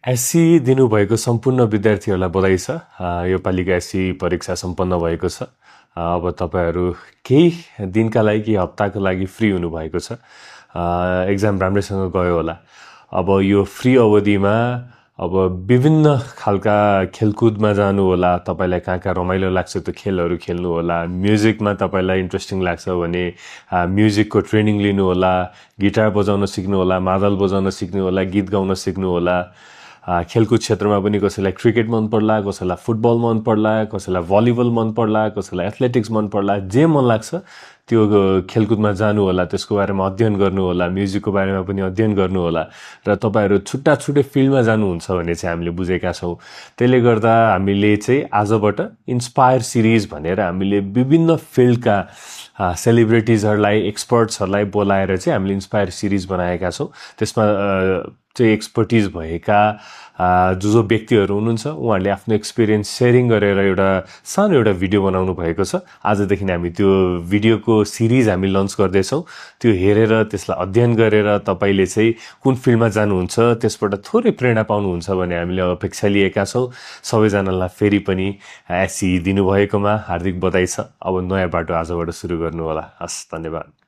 SC दिनुभएको सम्पूर्ण विद्यार्थीहरूलाई बधाई छ। यो पालिको एससी परीक्षा सम्पन्न भएको छ। अब तपाईँहरू केही दिनका लागि केही हप्ताको लागि फ्री हुनुभएको छ। एक्जाम राम्रैसँग गयो होला। अब यो फ्री अवधिमा अब विभिन्न खालका खेलकुदमा जानु होला। तपाईँलाई कहाँ कहाँ रमाइलो लाग्छ त्यो खेलहरू खेल्नु होला। म्युजिकमा तपाईँलाई इन्ट्रेस्टिङ लाग्छ भने म्युजिकको ट्रेनिङ लिनु होला। गिटार बजाउन सिक्नु होला, मादल बजाउन सिक्नु होला, गीत गाउन सिक्नु होला। खेलकुद क्षेत्रमा पनि कसैलाई क्रिकेट मन पर्ला, कसैलाई फुटबल मन पर्ला, कसैलाई भलिबल मन पर्ला, कसैलाई एथलेटिक्स मन पर्ला। जे मन लाग्छ त्यो खेलकुदमा जानु होला, त्यसको बारेमा अध्ययन गर्नु होला, म्युजिकको बारेमा पनि अध्ययन गर्नु होला। र तपाईँहरू छुट्टा छुट्टै फिल्डमा जानुहुन्छ भने चाहिँ हामीले बुझेका छौँ। त्यसले गर्दा हामीले चाहिँ आजबाट इन्स्पायर सिरिज भनेर हामीले विभिन्न फिल्डका सेलिब्रिटिजहरूलाई, एक्सपर्ट्सहरूलाई बोलाएर चाहिँ हामीले इन्स्पायर सिरिज बनाएका छौँ। त्यसमा चाहिँ एक्सपर्टिज भएका जो व्यक्तिहरू हुनुहुन्छ उहाँहरूले आफ्नो एक्सपिरियन्स सेयरिङ गरेर सानो एउटा भिडियो बनाउनु भएको छ। आजदेखि हामी त्यो भिडियोको सिरिज हामी लन्च गर्दैछौँ। त्यो हेरेर त्यसलाई अध्ययन गरेर तपाईँले चाहिँ कुन फिल्डमा जानुहुन्छ त्यसबाट थोरै प्रेरणा पाउनुहुन्छ भन्ने हामीले अपेक्षा लिएका छौँ। सबैजनालाई फेरि पनि एससी दिनुभएकोमा हार्दिक बधाई छ। अब नयाँ बाटो आजबाट सुरु गर्नु होला। हस्, धन्यवाद।